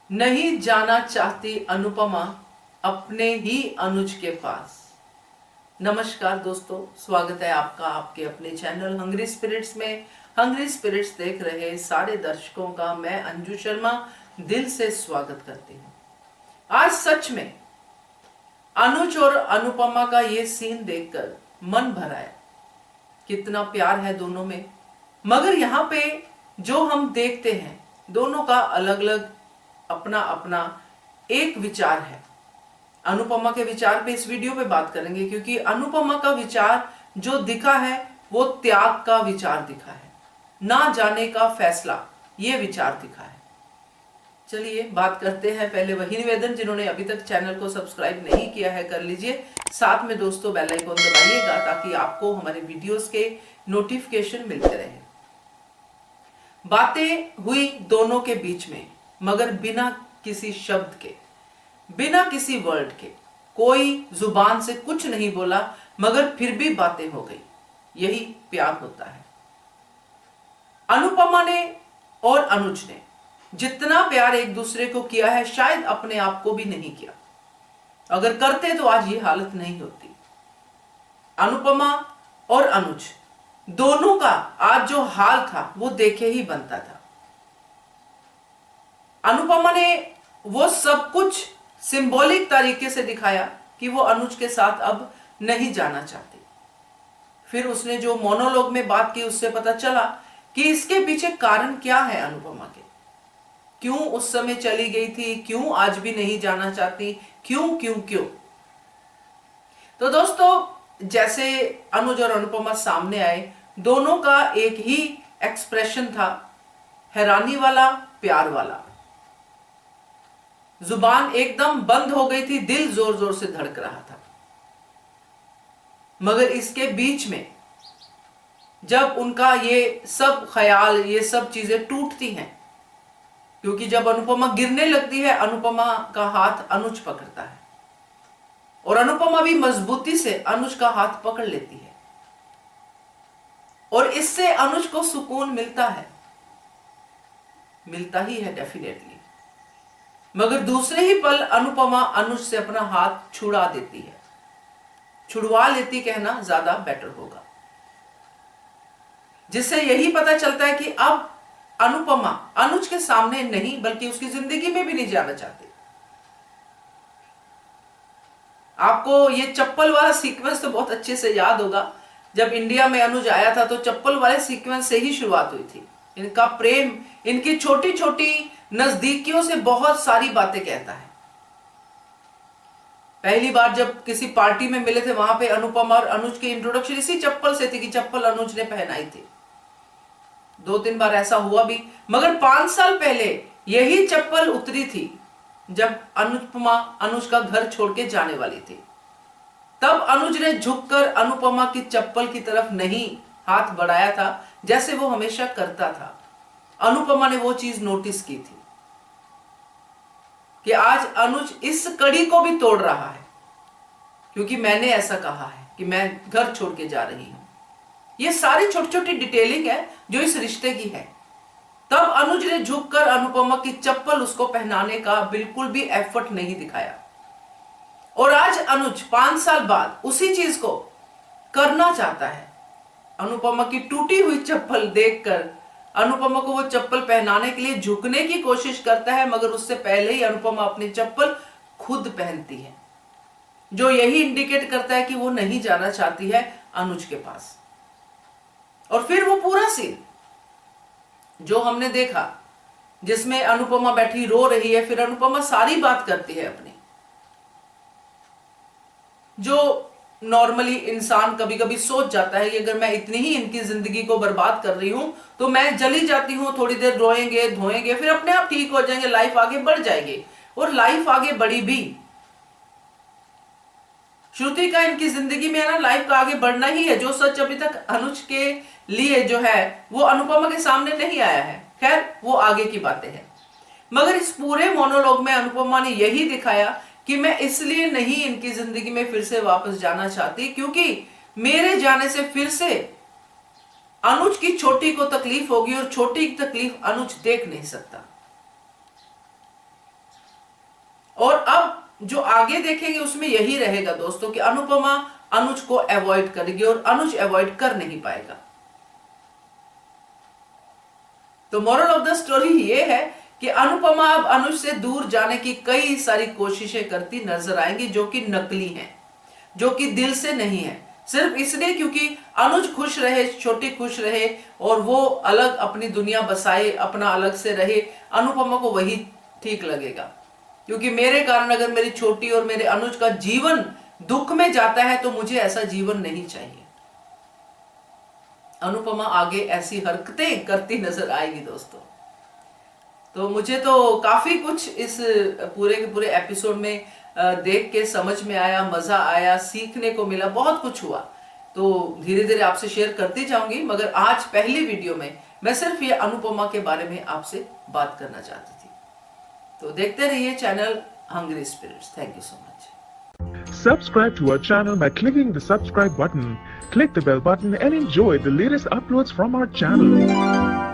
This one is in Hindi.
नहीं जाना चाहती अनुपमा अपने ही अनुज के पास। नमस्कार दोस्तों, स्वागत है आपका आपके अपने चैनल हंग्री स्पिरिट्स में। हंग्री स्पिरिट्स देख रहे सारे दर्शकों का मैं अंजू शर्मा दिल से स्वागत करती हूँ। आज सच में अनुज और अनुपमा का ये सीन देखकर मन भरा है। कितना प्यार है दोनों में, मगर यहाँ पे जो हम देखते हैं दोनों का अलग अलग अपना अपना एक विचार है। अनुपमा के विचार पे इस वीडियो पे बात करेंगे, क्योंकि अनुपमा का विचार जो दिखा है वो त्याग का विचार दिखा है, ना जाने का फैसला ये विचार दिखा है। चलिए बात करते हैं। पहले वही निवेदन, जिन्होंने अभी तक चैनल को सब्सक्राइब नहीं किया है कर लीजिए। साथ में दोस्तों बेल आइकन दबाइएगा ताकि आपको हमारे वीडियोस के नोटिफिकेशन मिलते रहे। बातें हुई दोनों के बीच में, मगर बिना किसी शब्द के, बिना किसी वर्ड के। कोई जुबान से कुछ नहीं बोला, मगर फिर भी बातें हो गई। यही प्यार होता है। अनुपमा ने और अनुज ने जितना प्यार एक दूसरे को किया है, शायद अपने आप को भी नहीं किया। अगर करते तो आज ये हालत नहीं होती। अनुपमा और अनुज दोनों का आज जो हाल था वो देखे ही बनता था। अनुपमा ने वो सब कुछ सिंबॉलिक तरीके से दिखाया कि वो अनुज के साथ अब नहीं जाना चाहती। फिर उसने जो मोनोलॉग में बात की उससे पता चला कि इसके पीछे कारण क्या है। अनुपमा के क्यों उस समय चली गई थी, क्यों आज भी नहीं जाना चाहती, क्यों क्यों क्यों। तो दोस्तों, जैसे अनुज और अनुपमा सामने आए, दोनों का एक ही एक्सप्रेशन था, हैरानी वाला, प्यार वाला। जुबान एकदम बंद हो गई थी, दिल जोर जोर से धड़क रहा था। मगर इसके बीच में जब उनका ये सब ख्याल, ये सब चीजें टूटती हैं, क्योंकि जब अनुपमा गिरने लगती है, अनुपमा का हाथ अनुज पकड़ता है और अनुपमा भी मजबूती से अनुज का हाथ पकड़ लेती है और इससे अनुज को सुकून मिलता है, मिलता ही है डेफिनेटली। मगर दूसरे ही पल अनुपमा अनुज से अपना हाथ छुड़ा देती है, छुड़वा लेती कहना ज्यादा बेटर होगा, जिससे यही पता चलता है कि अब अनुपमा अनुज के सामने नहीं बल्कि उसकी जिंदगी में भी नहीं जाना चाहती। आपको ये चप्पल वाला सीक्वेंस तो बहुत अच्छे से याद होगा। जब इंडिया में अनुज आया था तो चप्पल वाले सीक्वेंस से ही शुरुआत हुई थी। इनका प्रेम इनकी छोटी छोटी नजदीकियों से बहुत सारी बातें कहता है। पहली बार जब किसी पार्टी में मिले थे, वहां पे अनुपमा और अनुज की इंट्रोडक्शन इसी चप्पल से थी कि चप्पल अनुज ने पहनाई थी। 2-3 बार ऐसा हुआ भी, मगर 5 साल पहले यही चप्पल उतरी थी जब अनुपमा अनुज का घर छोड़ के जाने वाली थी। तब अनुज ने झुककर अनुपमा की चप्पल की तरफ नहीं हाथ बढ़ाया था, जैसे वो हमेशा करता था। अनुपमा ने वो चीज नोटिस की थी कि आज अनुज इस कड़ी को भी तोड़ रहा है, क्योंकि मैंने ऐसा कहा है कि मैं घर छोड़ के जा रही हूं। ये सारी छोटी छोटी डिटेलिंग है जो इस रिश्ते की है। तब अनुज ने झुककर अनुपमा की चप्पल उसको पहनाने का बिल्कुल भी एफर्ट नहीं दिखाया, और आज अनुज 5 साल बाद उसी चीज को करना चाहता है। अनुपमा की टूटी हुई चप्पल देखकर अनुपमा को वो चप्पल पहनाने के लिए झुकने की कोशिश करता है, मगर उससे पहले ही अनुपमा अपनी चप्पल खुद पहनती है, जो यही इंडिकेट करता है कि वो नहीं जाना चाहती है अनुज के पास। और फिर वो पूरा सीन जो हमने देखा, जिसमें अनुपमा बैठी रो रही है, फिर अनुपमा सारी बात करती है अपनी, जो नॉर्मली इंसान कभी कभी सोच जाता है कि अगर मैं इतनी ही इनकी जिंदगी को बर्बाद कर रही हूं तो मैं चली जाती हूं, थोड़ी देर रोएंगे धोएंगे, फिर अपने आप ठीक हो जाएंगे, लाइफ आगे बढ़ जाएगी। और लाइफ आगे बढ़ी भी। श्रुति का इनकी जिंदगी में है ना, लाइफ का आगे बढ़ना ही है। जो सच अभी तक अनुज के लिए जो है वो अनुपमा के सामने नहीं आया है, खैर वो आगे की बातें हैं। मगर इस पूरे मोनोलॉग में अनुपमा ने यही दिखाया कि मैं इसलिए नहीं इनकी जिंदगी में फिर से वापस जाना चाहती, क्योंकि मेरे जाने से फिर से अनुज की छोटी को तकलीफ होगी और छोटी की तकलीफ अनुज देख नहीं सकता। और अब जो आगे देखेंगे उसमें यही रहेगा दोस्तों कि अनुपमा अनुज को अवॉइड करेगी और अनुज अवॉइड कर नहीं पाएगा। तो मोरल ऑफ द स्टोरी ये है कि अनुपमा अब अनुज से दूर जाने की कई सारी कोशिशें करती नजर आएंगी, जो कि नकली हैं, जो कि दिल से नहीं है, सिर्फ इसलिए क्योंकि अनुज खुश रहे, छोटी खुश रहे और वो अलग अपनी दुनिया बसाए, अपना अलग से रहे। अनुपमा को वही ठीक लगेगा, क्योंकि मेरे कारण अगर मेरी छोटी और मेरे अनुज का जीवन दुख में जाता है तो मुझे ऐसा जीवन नहीं चाहिए। अनुपमा आगे ऐसी हरकतें करती नजर आएगी दोस्तों। तो मुझे तो काफी कुछ इस पूरे के पूरे एपिसोड में देख के समझ में आया, मजा आया, सीखने को मिला, बहुत कुछ हुआ। तो धीरे धीरे आपसे शेयर करती जाऊंगी, मगर आज पहली वीडियो में मैं सिर्फ ये अनुपमा के बारे में आपसे बात करना चाहती थी। तो देखते रहिए channel hungry spirits. Thank you so much. Subscribe to our channel by clicking the subscribe button. Click the bell button and enjoy the latest uploads from our channel.